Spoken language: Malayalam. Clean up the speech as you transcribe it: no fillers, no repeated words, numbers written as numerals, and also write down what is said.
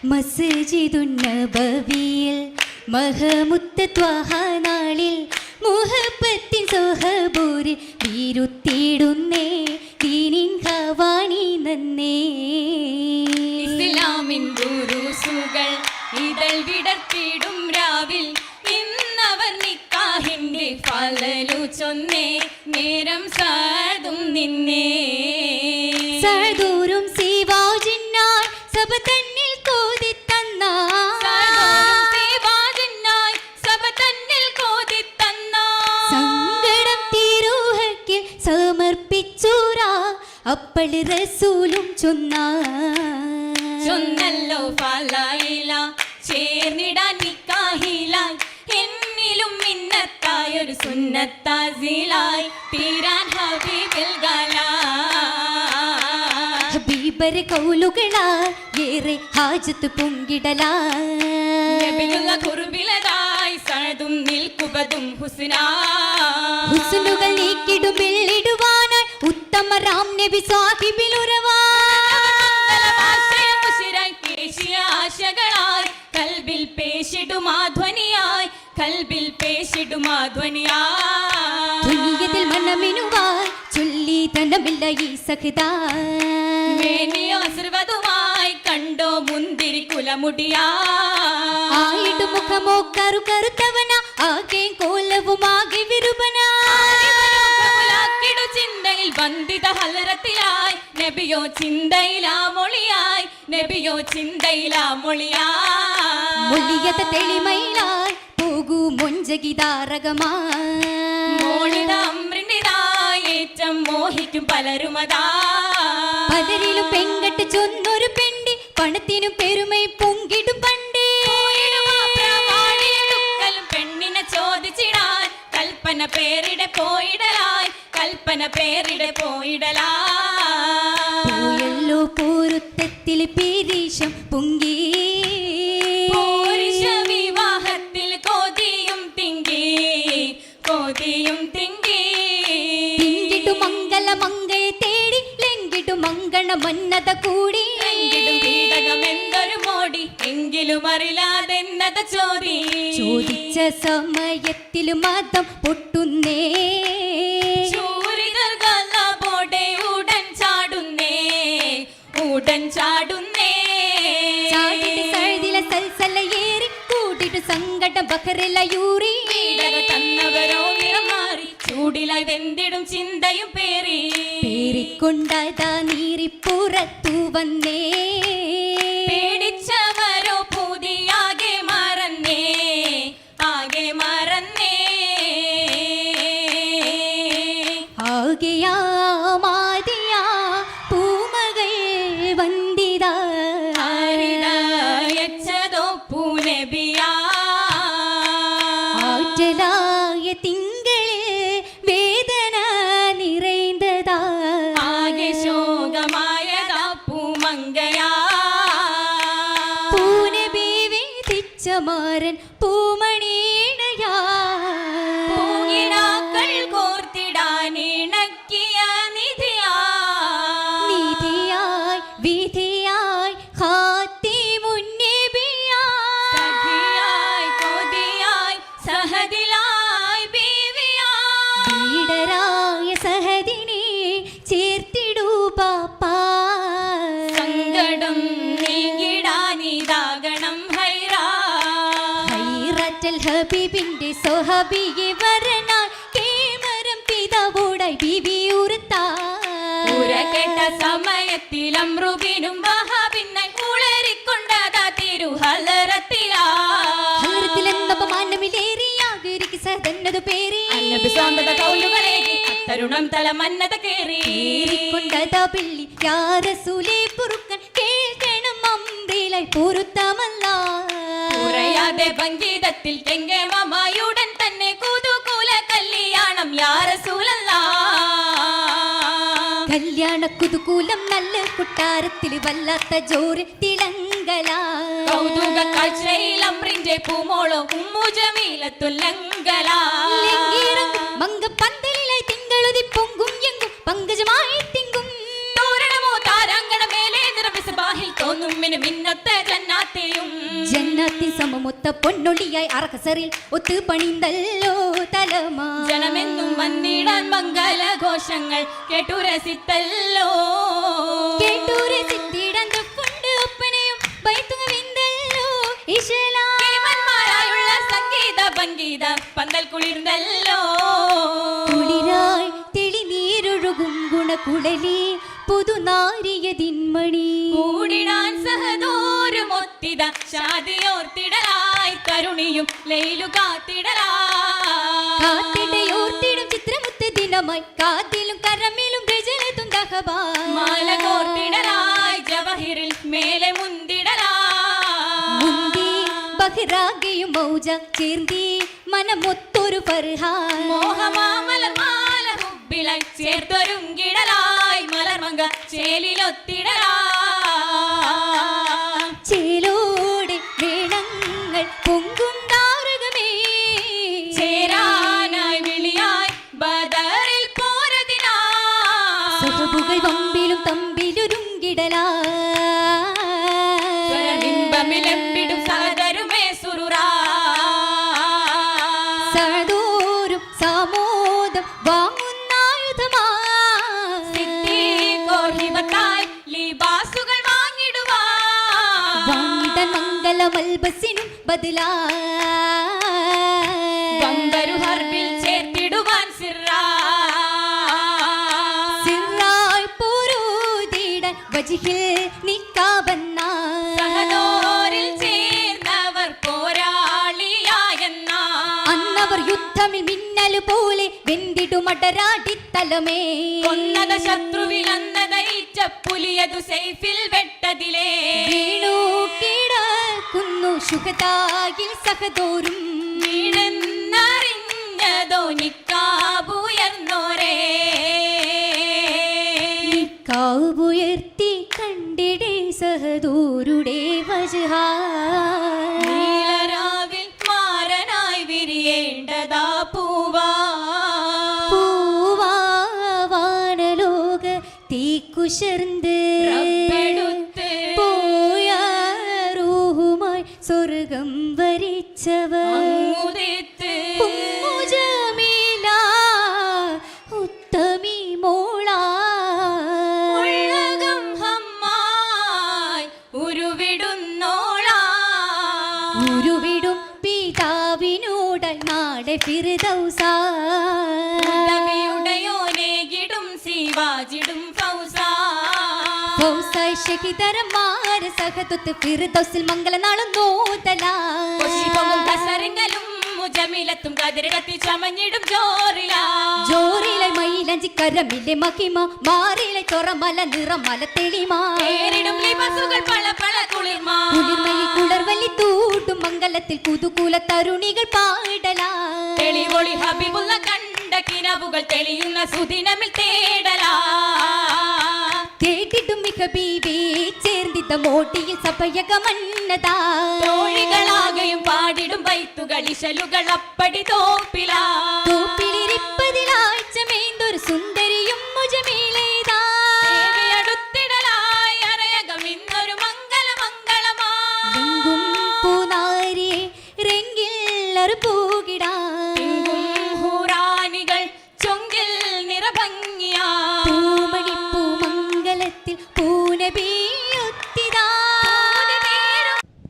മസ്ജിദുൻ നബവിയിൽ മഹമുത്ത് ത്വഹ നാളിൽ മുഹബത്തിൻ സോഹബൂര് വീരുത്തിടുന്നേ ദീനിൻ ഹവാനി നന്നേ. ഇസ്ലാമിൻ ദുരൂസുകൾ ഇതൾ വിടർത്തിടും രാവിൽ ഇന്നവർ നിക്കാഹിന്റെ ഫലലു ചൊന്നേ നേരം സാദും നിന്നേ. സദൂരും സീവാജിന്നായി സബ തന്നിൽ കോതി സങ്കടം തിരുഹക്കിൽ സമർപ്പിച്ചൂരാ അപ്പോൾ റസൂലും ചൊന്നല്ലോ ഫലായില ചേർന്നിടാൻ നിക്കാഹിലായി എന്നിലും മിന്നത്തായൊരു സുന്നത്താസിലായി തീരാൻ ഹബീബിൽ ഹബീബരെ കൗലുകളാ ഏറെ ഹാജത്ത് പൊങ്കിടലാ കുറുബിലതായി സഴതും നിൽക്കുപതും ഹുസ്നുകൾ നീക്കിടും വെള്ളിടുവാനായി ഉത്തമ രാം നബി സാഹിബിലുറവാ ആശകളായി കൽബിൽ പേശിടുമാധ്വനിയായി കൽബിൽ പേശിടുമാധ്വനിയായി മനമിനുവായി ചൊല്ലി തനമില്ല ഈ സഹിതാ സർവതുമായി കണ്ടോ മുന്തിരി കുലമുടിയാ ആയിടു മുഖമോ കറു കറുത്തവന ആകെ കോലവുമാകെ വിരുപന ചിന്തയിൽ ബന്ധിത ഹലറത്തിലായി നബിയോ ചിന്തയിലാ മൊഴിയായി നബിയോ ചിന്തയിലാ മൊഴിയായി മൊഴിയത തെളിമയിലായി പോകൂ മൊഞ്ചകിതാരകമാ ഏറ്റം മോഹിക്കും പലരുമതാ പലരിലും പെങ്കട്ട് ചൊന്നൊരു പെണ്ടി പണത്തിനും പെരുമൈ പൊങ്കിടും പണ്ടേ പെണ്ണിനെ ചോദിച്ചിടാൻ കൽപ്പന പേരിടെ പോയിടലായി കൽപ്പന പേരിടെ പോയല്ലോ പൊരുത്തത്തിൽ പേരീശം പൊങ്കി വിവാഹത്തിൽ കോതിയും തിങ്കി മംഗള മംഗയെ തേടി ലംഘിടു മംഗള മന്നത കൂടി എന്തൊരു മോടി എങ്കിലും അറിയാതെന്നത് ചോദിച്ച സമയത്തിൽ മതം പൊട്ടുന്നേ ഉടൻ ചാടുന്നേ സൽസലയേറി കൂട്ടിട്ടു സങ്കടം ബഹറിലയൂറി തന്നവരോ മാറി ചൂടിലായി വെന്തിടും ചിന്തയും പേറിക്കൊണ്ടതാ നീറിപ്പുറത്തു വന്നേ പേടിച്ചവരോ പുതിയാകെ മറന്നേ ആകെയാ മാതിയാ പൂമകൾ വന്ദിതാ ആറ്റലായ തിങ്കളിൽ വേദന നിറൈന്തതാ ആകെ ശോകമായതാ പൂമങ്കയാ പൂനബി വേദിച്ച മാരൻ പൂമണീണയാ പൂങ്ങിടാക്കൾ കോർത്തിടാനിണക്കിയ നിധിയായി വിധിയായി ഹാത്തി മുന്നേബിയായി കൊതിയായി സഹദിലായി ബീവിയായ സഹദിനെ ചേർത്തിടൂ പാപ്പാ സങ്കടം നീങ്ങിടാനിതാകണം ഹൈറത്തൽ ഹബീബിന്റെ സ്വഹബിയെ വരനായി കേമരം പിതാവോടായി ബീവി കേട്ട സമയത്തിൽ അമ്രുബിനും വഹാബിനായി ഉളറിക്കൊണ്ടതാ തിരുഹലറത്തിലാന്നതു പേരി തരുണം തല മന്നത കേറിക്കൊണ്ടതാ പിള്ളി യാരസൂലേ പുറുക്കൻ കേൾക്കണം അമ്രിലായി പൊരുത്തമല്ല കുറയാതെ ഭംഗീതത്തിൽ കെങ്കേമമായുടൻ തന്നെ കുതുകൂല കല്യാണം യാരസൂലല്ലാ കല്യാണ കുതുകൂലം നല്ല കൊട്ടാരത്തിൽ വല്ലാത്ത ജോറ് തിളങ്കല കൗതുക കാഴ്ചയിൽ അമ്രിന്റെ പൂമോളോ ഉമ്മുജമീലത്തുല്ലങ്കല മങ്കപ്പന്തലിലായി തിങ്കളുതി പൊങ്കും എങ്കും പങ്കജമായി തിങ്കും തോരണമോ താരാങ്കണ മേലെ നിറവിസബാഹിൽ തോന്നും മിന്നത്തെ ജന്നാത്തെ മീനാത്തി സമമൊത്ത പൊന്നൊളിയായി അറക്കസറിൽ ഒത്തു പണിന്തല്ലോ തലമാ. ജനമെന്നും വന്നിടാൻ മംഗലഘോഷങ്ങൾ കേട്ടുരസിത്തല്ലോ. കേട്ടുരസിത്തിടാൻ തപ്പുണ്ട് ഒപ്പനയും ബൈത്തുകവിന്തല്ലോ ഈശലാ. കേമന്മാരായുള്ള സംഗീത ഭംഗീത പന്തൽ കുളിർന്നല്ലോ. കുളിരായി തെളിനീരൊഴുകും ഗുണകുഴലി പുതുനാരിയതിന്മണി. കൂടിടാൻ സഹദൂരമൊത്തിത ശാദിയോർത്തിടലായി കരുണിയും ലൈലു കാത്തിടലായി. കാത്തിടയോർത്തിടും ചിത്രമുത്ത് ദിനമായി കാതിലും കരമിലും രജനത്തും ദഹബായി. മാല കോർത്തിടലായി ജവഹിറിൽ മേലെ മുന്തിടലായി. മുന്തി ബഹിറാകെയും മൗജ ചേർന്തി മനമൊത്തൊരു ഫർഹാൻ. മോഹമാമലർമാല ഹുബിലായി ചേർത്തൊരുങ്കിടലായി മലർമങ്ക ചേലിലൊത്തിടലായി. ചേലോടെ വേളങ്ങൾ പൊങ്കുണ്ടാരകമേ. ചേരാനായി വിളിയായി ബദറിൽ പോരതിനായി. സുഹബുകൾ വമ്പിലും തമ്പിലൊരുങ്കിടലാ. സ്വരബിംബമിലെമ്പിടും സഹദരുമേ സുറുറാ. സഹദോരും സാമോദം വാങ്ങുന്നായുധമാ. സിദ്ദീഖോർഹിബത്തായി ലിബാസുകൾ വാങ്ങിടുവാൻ. വാങ്ങിടാൻ മംഗലമൽബസിനും ബദലാ. ബമ്പരു ഹർബിൽ ചേർത്തിടുവാൻ സിറായി പോരൂതിടാൻ വജിഹിൽ നിക്കാബന്ന. സഹദോരിൽ ചേർന്നവർ പോരാളിയായെന്ന. അന്നവർ യുദ്ധമിൽ മിന്നല് പോലെ വെന്തിടുമടരാടിത്തലമേ. കൊന്നത ശത്രുവിൽ അന്നതയിച്ച പുലിയതു സൈഫിൽ വെട്ടതിലേ. വീണു കിടക്കുന്നു ശുഹദായിൽ സഹദോരും. വീണെന്നറിഞ്ഞതോ നിക്കാബുയർന്നോരേ. കാവുയർത്തി കണ്ടിടേ സഹദൂരുടെ വജ്ഹാ. നീലരാവിൽ മാരനായി വിരിയേണ്ടതാ പൂവാ. പൂവാനലോക തീക്കുശർന്ന് റബ്ബെടുത്ത് പോയ റൂഹുമായി സ്വർഗം വരിച്ചവർ. അങ്ങുദിത്ത് ഉമ്മു ജമീല ഉത്തമി മോളാ. ഉള്ളകം ഹമ്മായി ഉരുവിടുന്നോളാ. ഉരുവിടും പിതാവിനോട് നാടെ ഫിർദൗസാ. ഉദവിയുടയോനേകിടും സിവാജിടും ഫൗസാ. ഫൗസായി ഷഹിദരന്മാർ സഹദത്ത് ഫിർദൗസിൽ മംഗളനാളും നോതലാ. കൊശിപൊങ്ങും കസറിങ്ങലും മുജമിലത്തും കതിരകത്തി ചമഞ്ഞിടും ജോറിലാ. ജോറിലെ മൈലഞ്ചി കരമിലെ മഹിമ മാറിലെ ചൊറമല നിറമല തെളിമാ. പേരിടും ലിബസുകൾ പള പള കുളിർമാ. കുളിർമയിൽ കുളർവല്ലി തൂട്ടും മംഗലത്തിൽ കുതുകൂല തരുണികൾ പാടലാ. തെളിവൊളി ഹബീബുള്ള കണ്ട കിനവുകൾ തെളിയുന്ന സുദിനമിൽ തേടലാ. കേട്ടിട്ടും മിക ബീവി ചേർന്നിത്ത മോട്ടിയിൽ സഭയകമന്നതാ. തോഴികളാകെയും പാടിടും ബൈത്തുകൾ ഇശലുകൾ അപ്പടി തോപ്പിലാ. തോപ്പിലെ